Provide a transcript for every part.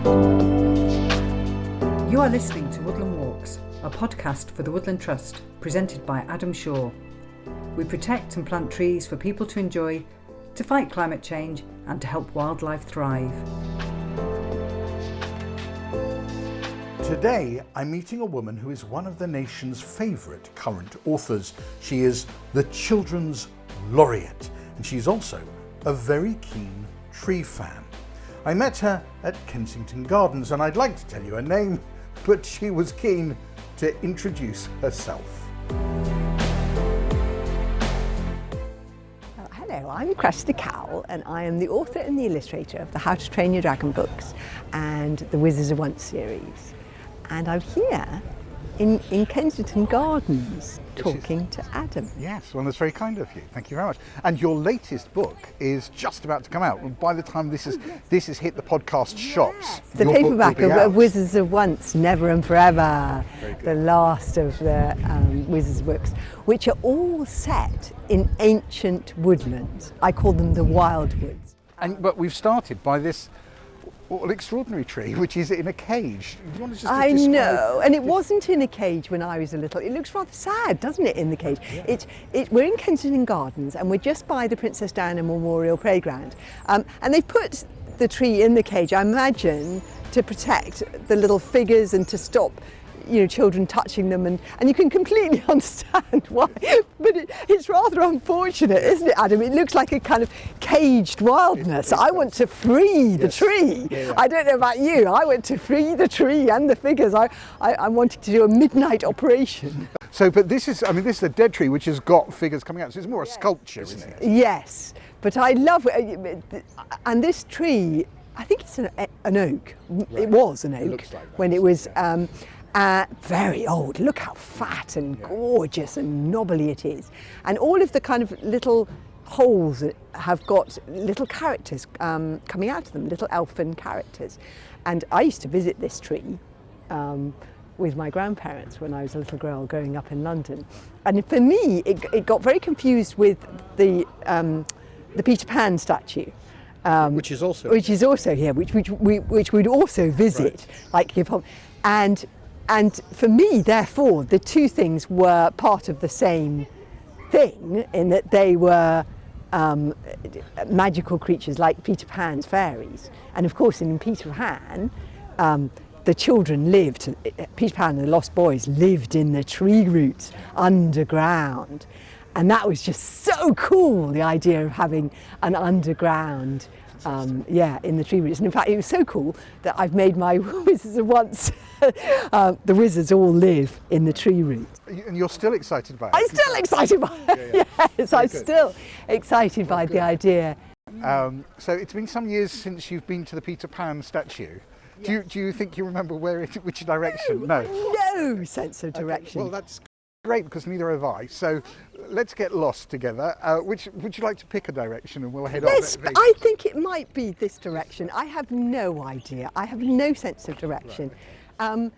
You are listening to Woodland Walks, a podcast for the Woodland Trust, presented by Adam Shaw. We protect and plant trees for people to enjoy, to fight climate change, and to help wildlife thrive. Today, I'm meeting a woman who is one of the nation's favourite current authors. She is the Children's Laureate, and she's also a very keen tree fan. I met her at Kensington Gardens, and I'd like to tell you her name, but she was keen to introduce herself. Hello, I'm Cressida Cowell, and I am the author and the illustrator of the How to Train Your Dragon books and the Wizards of Once series. And I'm here in Kensington Gardens talking to Adam. Yes, well, that's very kind of you. Thank you very much. And your latest book is just about to come out. By the time this has hit the podcast shops, the paperback of Wizards of Once, Never and Forever, the last of the Wizards books, which are all set in ancient woodlands. I call them the wild woods. But we've started by this extraordinary tree, which is in a cage. Do you want to just I know, and it wasn't in a cage when I was a little. It looks rather sad, doesn't it, in the cage? Yeah. We're in Kensington Gardens, and we're just by the Princess Diana Memorial Playground, and they put the tree in the cage, I imagine, to protect the little figures and to stop, children touching them, and you can completely understand why, but it's rather unfortunate, isn't it, Adam? It looks like a kind of caged wildness. I want to free the tree. Yeah. I don't know about you, I want to free the tree and the figures. I'm wanting to do a midnight operation. So, but this is a dead tree which has got figures coming out, so it's more a sculpture, isn't it? Yes, but I love it, and this tree, I think it's an oak. Right. It was an oak. It looks like that, when it was very old. Look how fat and gorgeous and knobbly it is. And all of the kind of little holes have got little characters coming out of them, little elfin characters. And I used to visit this tree with my grandparents when I was a little girl growing up in London. And for me, it got very confused with the Peter Pan statue. Which is also here, which we'd also visit, right. And for me, therefore, the two things were part of the same thing in that they were magical creatures like Peter Pan's fairies. And of course, in Peter Pan, the children lived, Peter Pan and the Lost Boys lived in the tree roots underground. And that was just so cool, the idea of having an underground in the tree roots. And in fact, it was so cool that I've made my Wizards of Once, the wizards all live in the tree roots. And you're still excited by it? I'm still excited by it, yes, I'm still excited by the idea. So it's been some years since you've been to the Peter Pan statue. Do you think you remember which direction? No sense of direction. Well, that's great, because neither have I. So let's get lost together. Would you like to pick a direction and we'll head on? Yes, I think it might be this direction. I have no idea. I have no sense of direction. Right.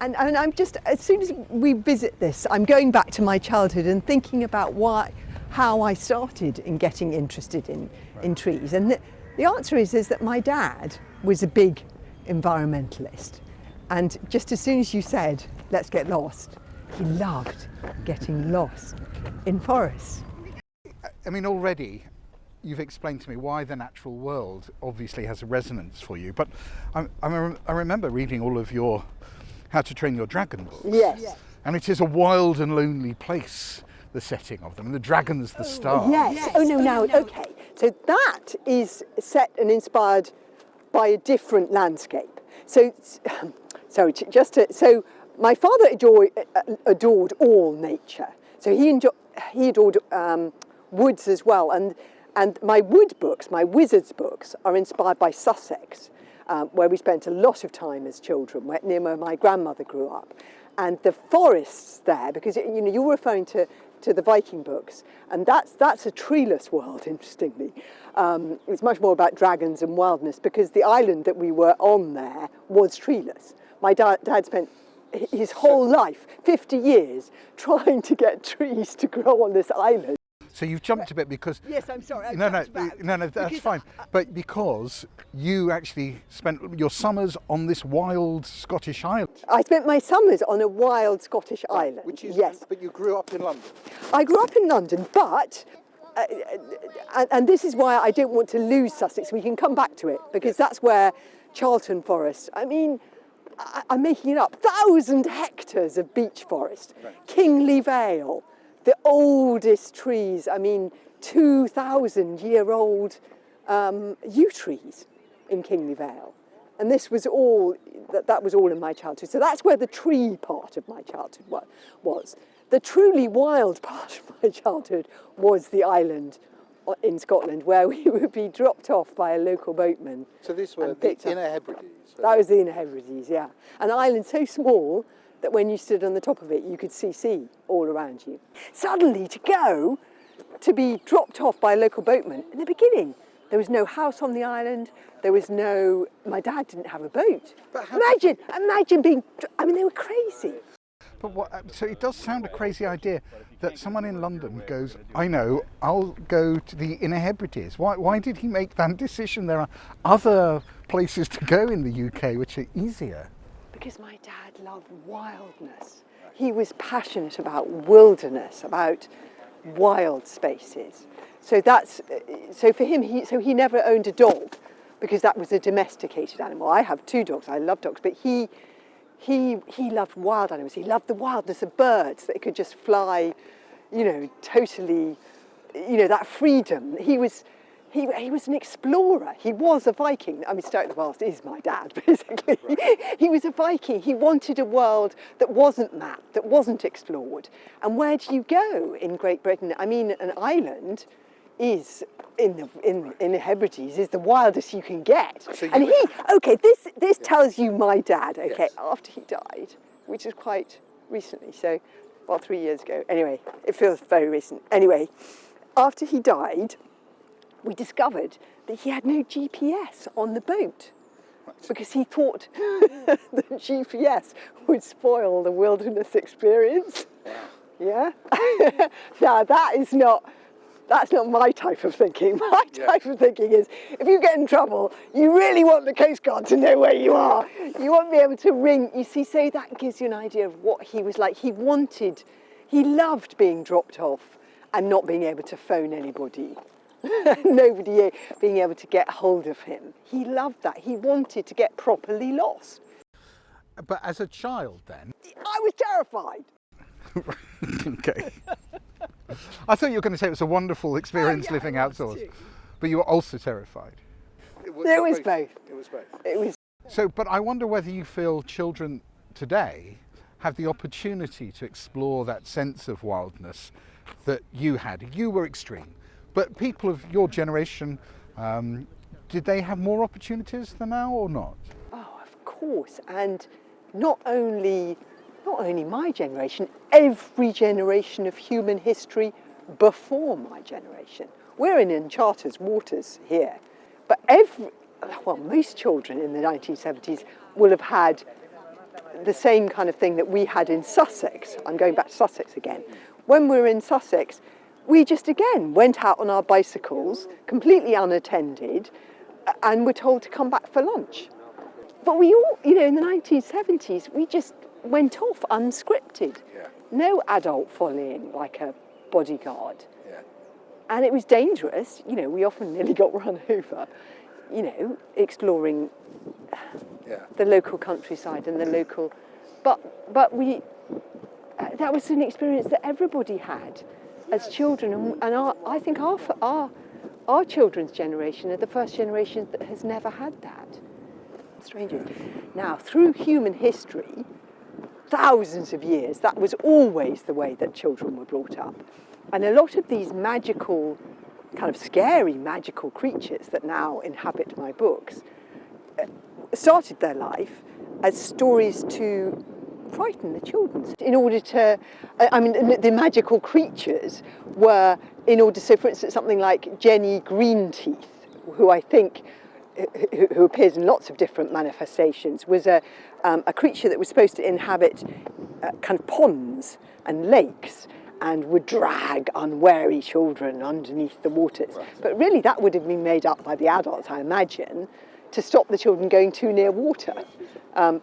And I'm just, as soon as we visit this, I'm going back to my childhood and thinking about how I started in getting interested in trees. And the answer is that my dad was a big environmentalist. And just as soon as you said, let's get lost, he loved getting lost in forests. I mean, already you've explained to me why the natural world obviously has a resonance for you, but I remember reading all of your How to Train Your Dragon books. Yes. And it is a wild and lonely place, the setting of them, and the dragon's the star. Yes. Oh, no, now, okay. So that is set and inspired by a different landscape. So my father adored all nature, so he adored woods as well, and my wood books, my wizards books, are inspired by Sussex, where we spent a lot of time as children, near where my grandmother grew up, and the forests there, because you were referring to the Viking books, and that's a treeless world. Interestingly, it's much more about dragons and wildness, because the island that we were on there was treeless. My dad spent his whole life, 50 years, trying to get trees to grow on this island. So you've jumped a bit because... Yes, I'm sorry. No, that's fine. But because you actually spent your summers on this wild Scottish island. I spent my summers on a wild Scottish island. Which is, yes. But you grew up in London. I grew up in London, but... and this is why I don't want to lose Sussex. We can come back to it, because that's where Charlton Forest... I mean, I'm making it up. 1,000 hectares of beech forest. Right. Kingly Vale, the oldest trees. I mean, 2,000-year-old yew trees in Kingly Vale. And this was all, that was all in my childhood. So that's where the tree part of my childhood was. The truly wild part of my childhood was the island in Scotland, where we would be dropped off by a local boatman. So these were the Inner Hebrides? That was the Inner Hebrides, yeah. An island so small that when you stood on the top of it, you could see sea all around you. Suddenly to be dropped off by a local boatman, in the beginning, there was no house on the island, my dad didn't have a boat. Imagine being, I mean, they were crazy. But so it does sound a crazy idea that someone in London goes, I know, I'll go to the Inner Hebrides. Why did he make that decision? There are other places to go in the UK which are easier. Because my dad loved wildness. He was passionate about wilderness, about wild spaces. So for him, he never owned a dog, because that was a domesticated animal. I have 2 dogs. I love dogs, but he loved wild animals. He loved the wildness of birds that could just fly, totally, that freedom. He was an explorer. He was a Viking. I mean, Stoke the Vast is my dad, basically. Right. He was a Viking. He wanted a world that wasn't mapped, that wasn't explored. And where do you go in Great Britain? I mean, an island is in the Hebrides is the wildest you can get. So and this tells you my dad, yes. After he died, which is quite recently, so about 3 years ago. Anyway, it feels very recent. Anyway, after he died, we discovered that he had no GPS on the boat, because he thought the GPS would spoil the wilderness experience. Wow. Yeah? Now that's not my type of thinking. My type of thinking is, if you get in trouble, you really want the Coast Guard to know where you are. You want to be able to ring. You see, so that gives you an idea of what he was like. He loved being dropped off and not being able to phone anybody. Nobody being able to get hold of him. He loved that. He wanted to get properly lost. But as a child then? I was terrified. Okay. I thought you were going to say it was a wonderful experience living outdoors, but you were also terrified. It was both. It was. So, but I wonder whether you feel children today have the opportunity to explore that sense of wildness that you had. You were extreme, but people of your generation, did they have more opportunities than now or not? Oh, of course, and not only my generation, every generation of human history before my generation. We're in uncharted waters here, but most children in the 1970s will have had the same kind of thing that we had in Sussex. I'm going back to Sussex again. When we were in Sussex, we just again went out on our bicycles, completely unattended, and were told to come back for lunch. But we all, in the 1970s, we just went off unscripted. Yeah. No adult following like a bodyguard. Yeah. And it was dangerous. We often nearly got run over, exploring the local countryside and the local... But we... that was an experience that everybody had as children. And I think our children's generation are the first generation that has never had that. Strangers. Now, through human history, thousands of years, that was always the way that children were brought up. And a lot of these magical, kind of scary magical creatures that now inhabit my books started their life as stories to frighten the children. In order to, the magical creatures were in order, so for instance, something like Jenny Greenteeth, who I think, who appears in lots of different manifestations, was a creature that was supposed to inhabit kind of ponds and lakes and would drag unwary children underneath the waters. Right. But really that would have been made up by the adults, I imagine, to stop the children going too near water,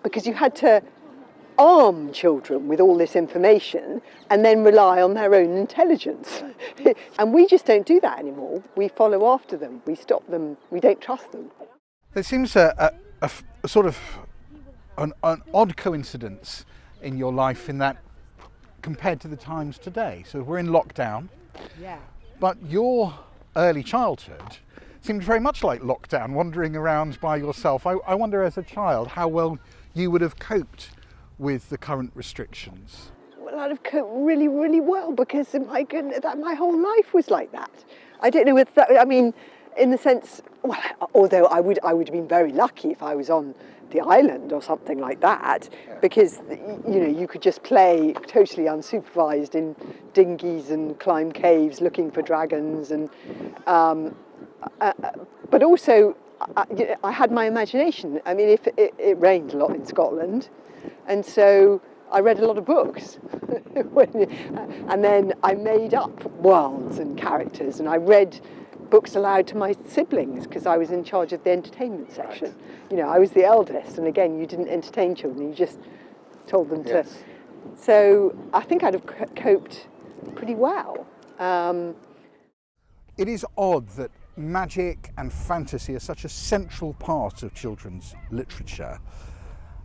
because you had to arm children with all this information and then rely on their own intelligence. And we just don't do that anymore. We follow after them, we stop them, we don't trust them. There seems a sort of an odd coincidence in your life in that compared to the times today. So we're in lockdown, but your early childhood seemed very much like lockdown, wandering around by yourself. I wonder as a child how well you would have coped with the current restrictions. Well, I'd have coped really, really well, because my goodness, my whole life was like that. I don't know if that, I mean, in the sense, well, although I would have been very lucky if I was on the island or something like that, because you could just play totally unsupervised in dinghies and climb caves looking for dragons, and but also I had my imagination. I mean, if it rained a lot in Scotland, and so I read a lot of books, and then I made up worlds and characters, and I read books aloud to my siblings because I was in charge of the entertainment section. Right. I was the eldest, and again, you didn't entertain children, you just told them to. So I think I'd have coped pretty well. It is odd that magic and fantasy are such a central part of children's literature,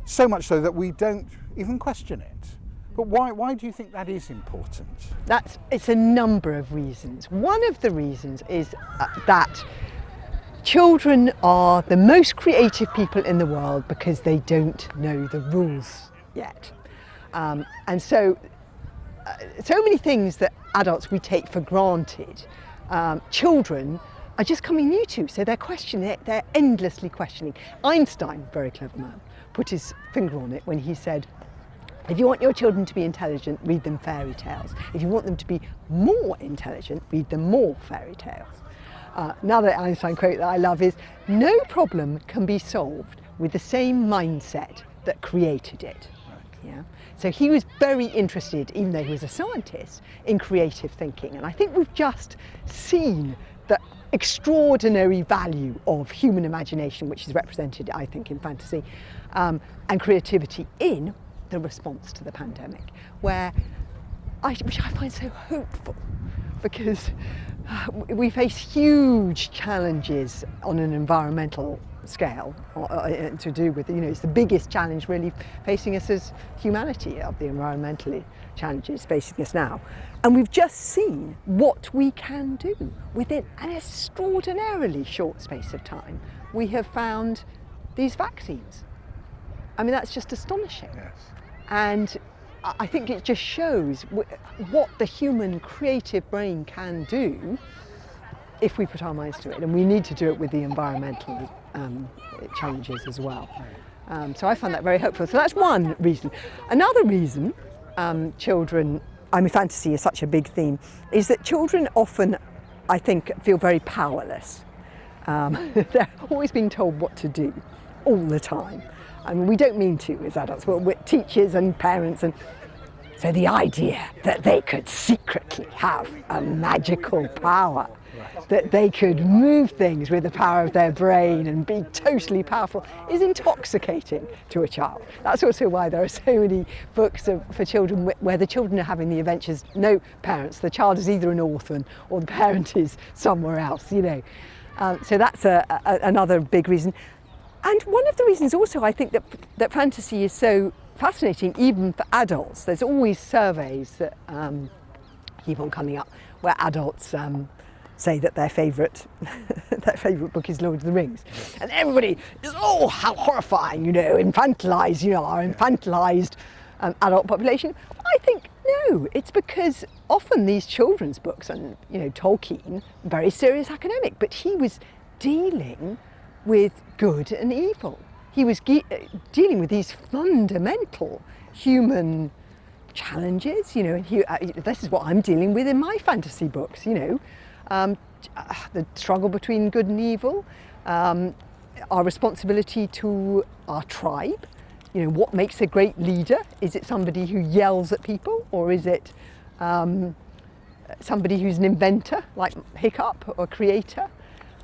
so much so that we don't even question it. But why do you think that is important? It's a number of reasons. One of the reasons is that children are the most creative people in the world because they don't know the rules yet. And so many things that adults we take for granted, children are just coming new to. So they're endlessly questioning. Einstein, very clever man, put his finger on it when he said, if you want your children to be intelligent, read them fairy tales. If you want them to be more intelligent, read them more fairy tales. Another Einstein quote that I love is, no problem can be solved with the same mindset that created it. Yeah? So he was very interested, even though he was a scientist, in creative thinking. And I think we've just seen the extraordinary value of human imagination, which is represented, I think, in fantasy, and creativity in the response to the pandemic, which I find so hopeful, because we face huge challenges on an environmental scale to do with, it's the biggest challenge really facing us as humanity, of the environmental challenges facing us now. And we've just seen what we can do within an extraordinarily short space of time. We have found these vaccines. I mean, that's just astonishing. Yes. And I think it just shows what the human creative brain can do if we put our minds to it. And we need to do it with the environmental challenges as well. So I find that very hopeful. So that's one reason. Another reason fantasy is such a big theme, is that children often, I think, feel very powerless. They're always being told what to do all the time. I mean, we don't mean to as adults, we're teachers and parents, and so the idea that they could secretly have a magical power, that they could move things with the power of their brain and be totally powerful, is intoxicating to a child. That's also why there are so many books for children where the children are having the adventures, no parents, the child is either an orphan or the parent is somewhere else, So that's another big reason. And one of the reasons also I think that fantasy is so fascinating even for adults. There's always surveys that keep on coming up where adults say that their favourite book is Lord of the Rings. And everybody is, oh, how horrifying, infantilised, our infantilised adult population. I think no, it's because often these children's books, and Tolkien, very serious academic, but he was dealing with good and evil. He was dealing with these fundamental human challenges, and this is what I'm dealing with in my fantasy books, the struggle between good and evil, our responsibility to our tribe, what makes a great leader? Is it somebody who yells at people, or is it somebody who's an inventor, like Hiccup, or creator,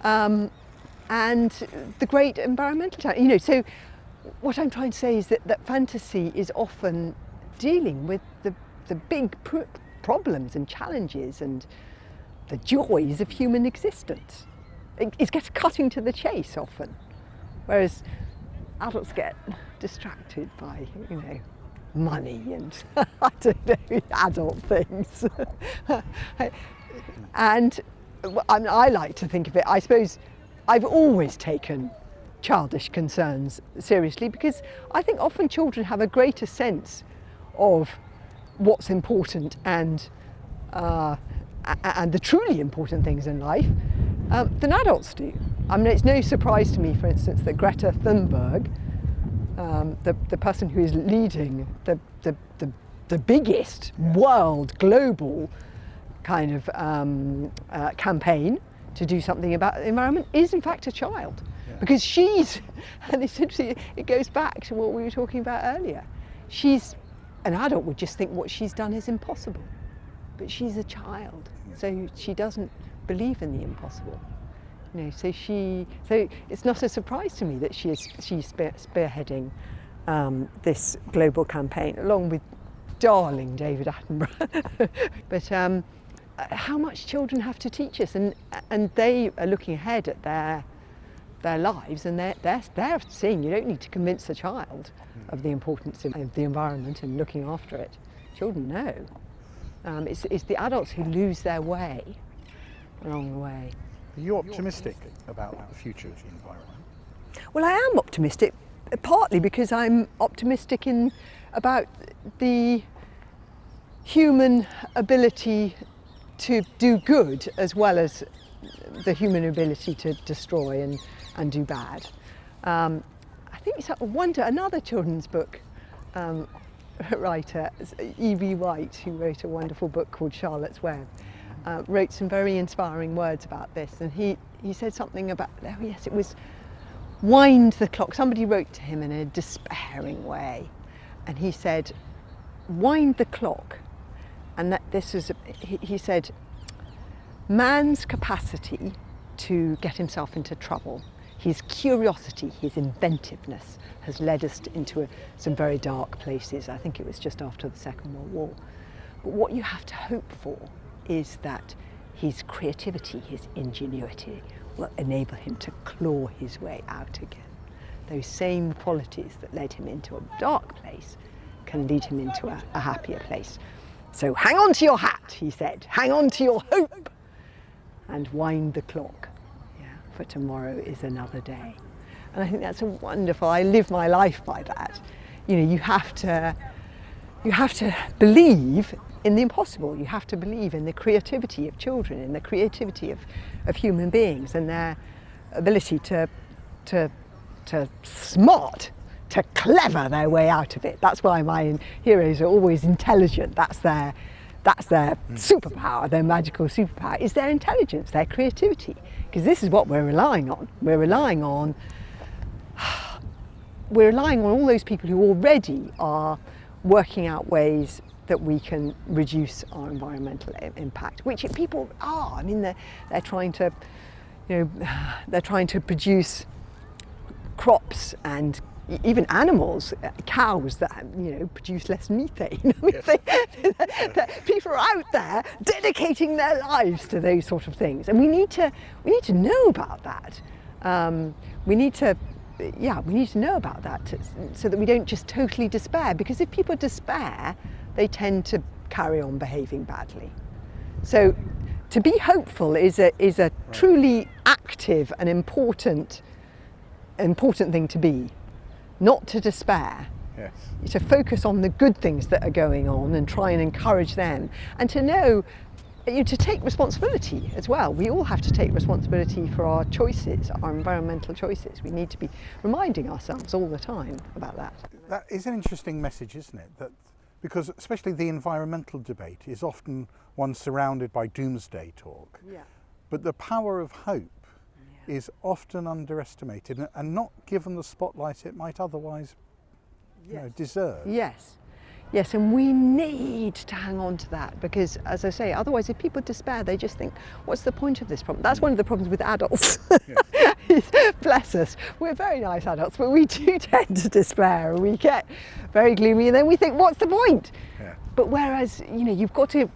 and the great environmental challenge. So what I'm trying to say is that fantasy is often dealing with the big problems and challenges and the joys of human existence. It gets cutting to the chase often, whereas adults get distracted by, money and I don't know, adult things. And I like to think of it, I suppose I've always taken childish concerns seriously, because I think often children have a greater sense of what's important and the truly important things in life than adults do. I mean, it's no surprise to me, for instance, that Greta Thunberg, the person who is leading the biggest world global kind of campaign to do something about the environment, is in fact a child. Yeah. Because and essentially it goes back to what we were talking about earlier. An adult would just think what she's done is impossible, but she's a child, so she doesn't believe in the impossible. So it's not a surprise to me that she's spearheading this global campaign, along with darling David Attenborough. But how much children have to teach us, and they are looking ahead at their lives, and they're seeing you don't need to convince a child of the importance of the environment and looking after it. Children know. It's the adults who lose their way along the way. Are you optimistic about the future of the environment? Well, I am optimistic, partly because I'm optimistic about the human ability to do good as well as the human ability to destroy and do bad. I think it's another children's book writer, E.B. White, who wrote a wonderful book called Charlotte's Web, wrote some very inspiring words about this, and he said something about, it was wind the clock. Somebody wrote to him in a despairing way, and he said, wind the clock. And he said, man's capacity to get himself into trouble, his curiosity, his inventiveness has led us into some very dark places. I think it was just after the Second World War. But what you have to hope for is that his creativity, his ingenuity will enable him to claw his way out again. Those same qualities that led him into a dark place can lead him into a happier place. So hang on to your hat, he said, hang on to your hope, and wind the clock, for tomorrow is another day. And I think that's I live my life by that. You have to believe in the impossible. You have to believe in the creativity of children, in the creativity of human beings, and their ability to clever their way out of it. That's why my heroes are always intelligent. That's their superpower, their magical superpower, is their intelligence, their creativity. Because this is what we're relying on. We're relying on all those people who already are working out ways that we can reduce our environmental impact, which people are. I mean, they're trying to, they're trying to produce crops and even animals, cows that produce less methane. I mean, people are out there dedicating their lives to those sort of things, and we need to know about that. We need to know about that so that we don't just totally despair. Because if people despair, they tend to carry on behaving badly. So, to be hopeful is a truly active and important thing to be. Not to despair, yes. To focus on the good things that are going on and try and encourage them, and to know, to take responsibility as well. We all have to take responsibility for our choices, our environmental choices. We need to be reminding ourselves all the time about that. That is an interesting message, isn't it? That because especially the environmental debate is often one surrounded by doomsday talk, but the power of hope is often underestimated and not given the spotlight it might otherwise deserve. Yes. Yes, and we need to hang on to that because, as I say, otherwise if people despair, they just think, what's the point of this problem? That's one of the problems with adults. Bless us, we're very nice adults, but we do tend to despair and we get very gloomy and then we think, what's the point? Yeah. But whereas, you've got to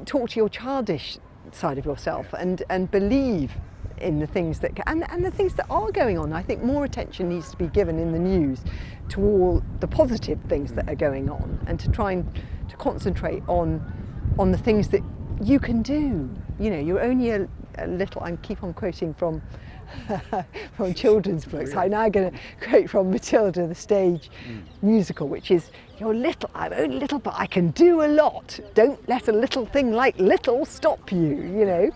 talk to your childish side of yourself and believe in the things that and the things that are going on. I think more attention needs to be given in the news to all the positive things that are going on, and to try and to concentrate on the things that you can do. You're only a little. I keep on quoting from from children's books. I'm now going to quote from Matilda, the stage musical, which is, "You're little. I'm only little, but I can do a lot. Don't let a little thing like little stop you."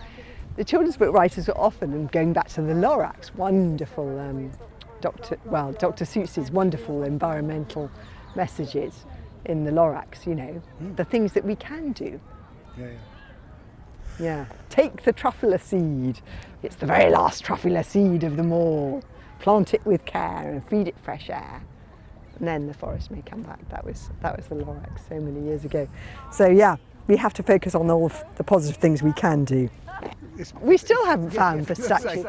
The children's book writers are often, and going back to the Lorax, wonderful Dr. Seuss's wonderful environmental messages in the Lorax, the things that we can do. Yeah. Take the truffula seed. It's the very last truffula seed of them all. Plant it with care and feed it fresh air. And then the forest may come back. That was the Lorax so many years ago. So yeah, we have to focus on all of the positive things we can do. We still haven't found the statue.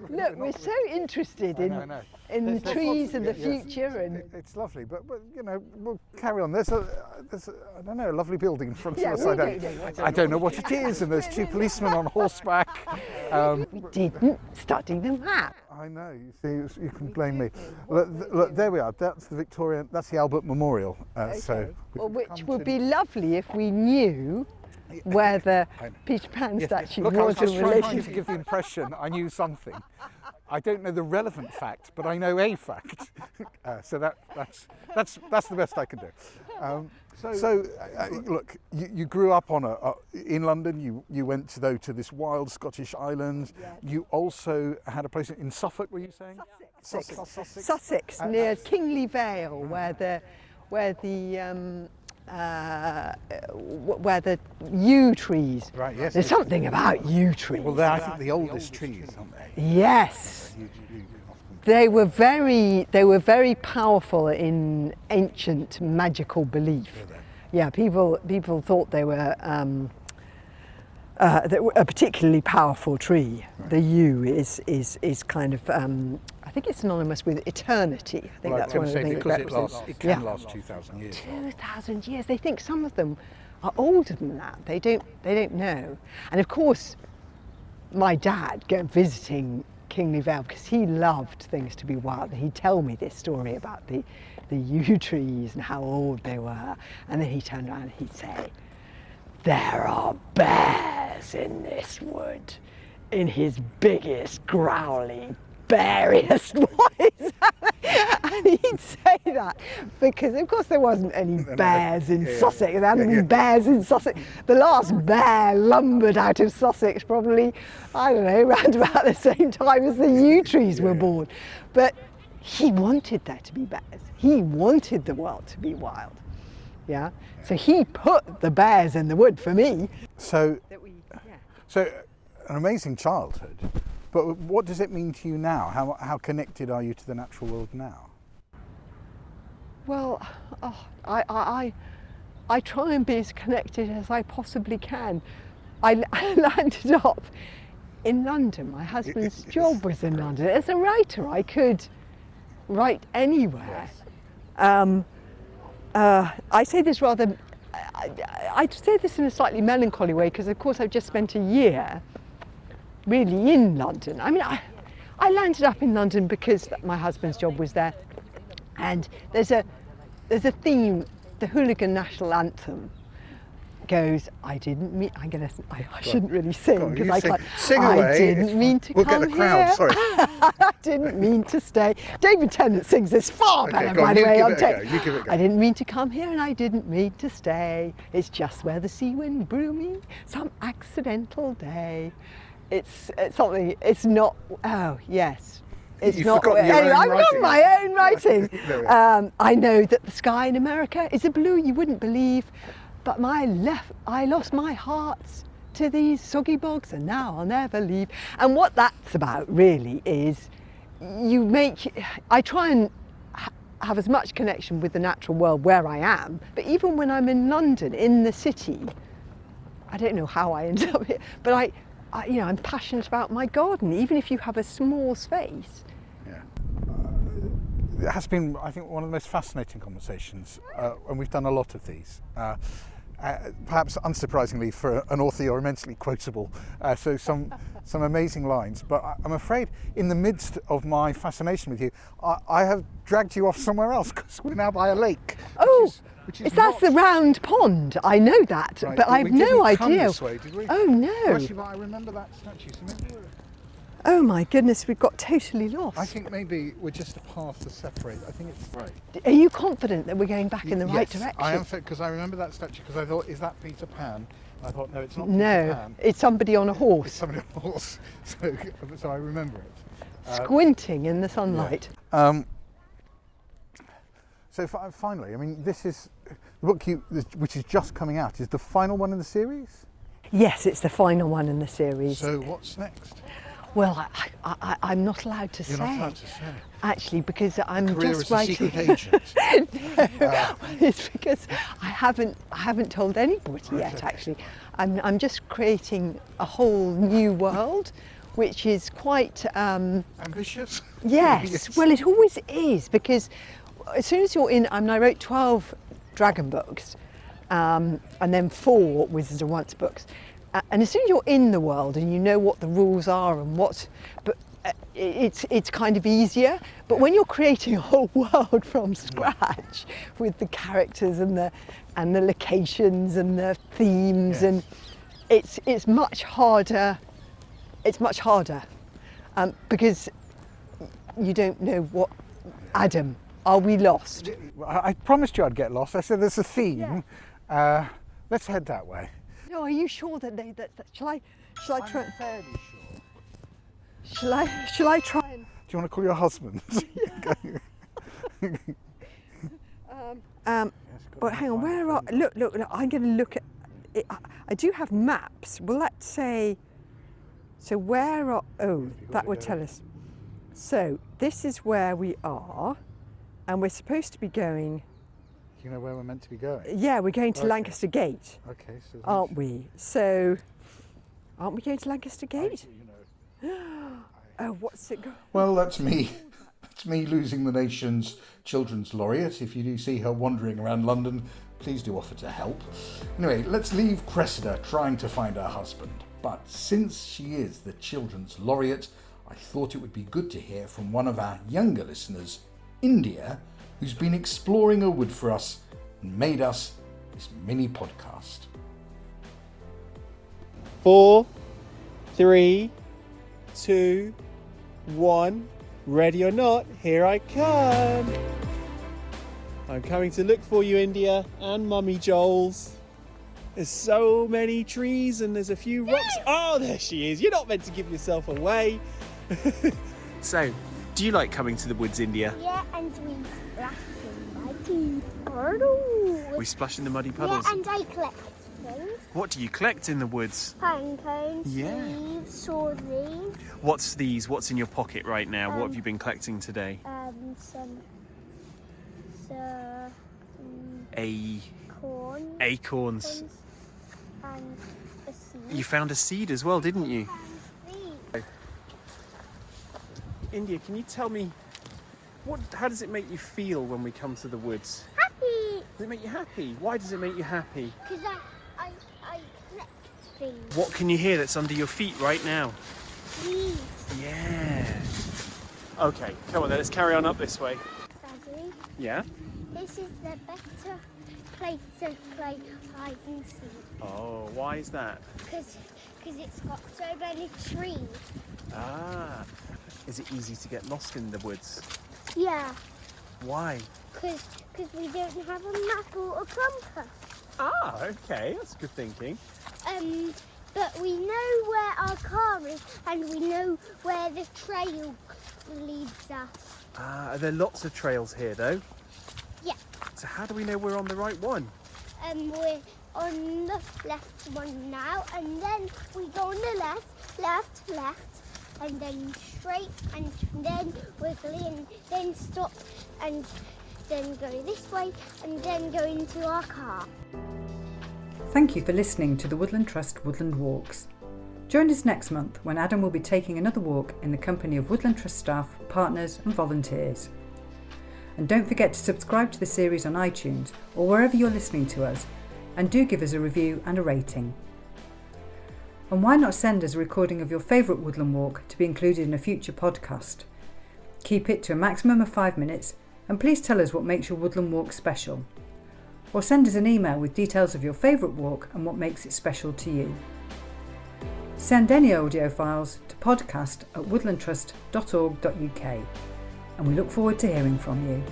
Look, we're so interested in the trees and the future, and it's lovely. But we'll carry on. There's a lovely building in front of us. I don't know what it is, and there's two policemen on horseback. We didn't study the map. I know. You see, you can blame me. Look, there we are. That's the Victorian. That's the Albert Memorial. Which would be lovely if we knew where the Peter Pan statue was. I was just trying to give the impression I knew something. I don't know the relevant fact, but I know a fact. So that's the best I can do. Look, you grew up in London. You went to this wild Scottish island. Yeah. You also had a place in Suffolk. Were you saying? Sussex, near Kingley Vale, where the yew trees. Right, yes. There's something about yew trees. Well, they're, I think, the oldest trees, aren't they? Yes. They were very powerful in ancient magical belief. Yeah, people thought they were a particularly powerful tree. Right. The yew is kind of I think it's synonymous with eternity. I think that's one of the things it represents. It can last 2,000 years. 2,000 years. They think some of them are older than that. They don't know. And of course, my dad visiting Kingley Vale, because he loved things to be wild, and he'd tell me this story about the yew trees and how old they were, and then he turned around and he'd say, "There are bears in this wood," in his biggest growly, beariest voice. And he'd say that because of course there wasn't any bears in Sussex. There hadn't been bears in Sussex. The last bear lumbered out of Sussex probably, I don't know, around about the same time as the yew trees were born. But he wanted there to be bears. He wanted the world to be wild. Yeah. So he put the bears in the wood for me. So an amazing childhood. But what does it mean to you now? How connected are you to the natural world now? Well, I try and be as connected as I possibly can. I landed up in London. My husband's job was in London. As a writer, I could write anywhere. Yes. I say this rather. I say this in a slightly melancholy way because, of course, I've just spent a year really in London. I mean, I landed up in London because my husband's job was there, and there's a theme. The Hooligan National Anthem goes, I shouldn't really sing because I can't. Sing away. I didn't mean to come here. We'll get the crowd. Sorry. I didn't mean to stay. David Tennant sings this far better, by the way. You give it a go. I didn't mean to come here and I didn't mean to stay. It's just where the sea wind blew me some accidental day. It's something. It's not. Oh yes. It's not. Anyway, I've got my own writing. I know that the sky in America is a blue you wouldn't believe, but I lost my hearts to these soggy bogs, and now I'll never leave. And what that's about really is, I try and have as much connection with the natural world where I am, but even when I'm in London, in the city, I don't know how I end up here, but I'm passionate about my garden, even if you have a small space. Yeah. It has been, I think, one of the most fascinating conversations, and we've done a lot of these. Perhaps unsurprisingly for an author, you're immensely quotable, so some amazing lines. But I'm afraid in the midst of my fascination with you, I have dragged you off somewhere else because we're now by a lake. Oh, which is that's the round pond. I know that, right, but I've no We didn't come idea. this way, did we? Oh no! Actually, but I remember that statue. So maybe Oh my goodness, we've got totally lost. I think maybe we're just a path to separate. I think it's right. Are you confident that we're going back in the right direction? I am, because I remember that statue, because I thought, is that Peter Pan? I thought, no, it's not Peter No, Pan. it's somebody on a horse. It's somebody on a horse. So I remember it. Squinting in the sunlight. Yeah. So finally, I mean, this is the book which is just coming out, is the final one in the series? Yes, it's the final one in the series. So what's next? Well, I'm not allowed to say. You're not allowed to say. Actually, because I'm Career just as a writing. secret agent. It's because I haven't told anybody yet. Actually, I'm just creating a whole new world, which is quite ambitious. Yes, Yes. Well, it always is, because as soon as you're in, I wrote 12 dragon books, and then 4 Wizards of Once books. And as soon as you're in the world and you know what the rules are and it's kind of easier. But when you're creating a whole world from scratch with the characters and the locations and the themes, and it's much harder. It's much harder because you don't know what. Adam, are we lost? I promised you I'd get lost. I said there's a theme. Yeah. Let's head that way. No, are you sure that shall I try? I'm fairly sure. Shall I try and? Do you want to call your husband? Well, hang on. Where are? Look! I'm going to look at. I do have maps. Well, let's say. So where are? Oh, that would tell us. So this is where we are, and we're supposed to be going. Do you know where we're meant to be going? Yeah, we're going to Lancaster Gate. Okay, so aren't we? So, aren't we going to Lancaster Gate? Oh, what's it? Well, that's me. That's me losing the nation's children's laureate. If you do see her wandering around London, please do offer to help. Anyway, let's leave Cressida trying to find her husband. But since she is the children's laureate, I thought it would be good to hear from one of our younger listeners, India, who's been exploring a wood for us and made us this mini podcast. 4, 3, 2, 1. Ready or not, here I come. I'm coming to look for you, India, and Mummy Joel's. There's so many trees and there's a few rocks. Oh, there she is. You're not meant to give yourself away. So, do you like coming to the woods, India? Yeah, and we splash in muddy puddles. We splash in the muddy puddles. Yeah, and I collect things. What do you collect in the woods? Pine cones, Yeah. leaves, swordies, What's these? What's in your pocket right now? What have you been collecting today? some Acorns. and a seed. You found a seed as well, didn't you? Seed. India, can you tell me, how does it make you feel when we come to the woods? Happy, Does it make you happy? Why does it make you happy? because I collect things. What can you hear that's under your feet right now? Leaves. Yeah. Okay, come on then, let's carry on up this way. Daddy, Yeah? this is the better place to play hide and seek. Oh, why is that? Because it's got so many trees. Ah. Is it easy to get lost in the woods? Yeah, Why? because we don't have a map or a compass. Ah, okay, that's good thinking. But we know where our car is and we know where the trail leads us. Ah, are there lots of trails here though? Yeah. So how do we know we're on the right one? We're on the left one now, and then we go on the left, and then straight, and then wiggly, and then stop, and then go this way, and then go into our car. Thank you for listening to the Woodland Trust Woodland Walks. Join us next month when Adam will be taking another walk in the company of Woodland Trust staff, partners and volunteers. And don't forget to subscribe to the series on iTunes or wherever you're listening to us, and do give us a review and a rating. And why not send us a recording of your favourite woodland walk to be included in a future podcast? Keep it to a maximum of 5 minutes, and please tell us what makes your woodland walk special. Or send us an email with details of your favourite walk and what makes it special to you. Send any audio files to podcast@woodlandtrust.org.uk, and we look forward to hearing from you.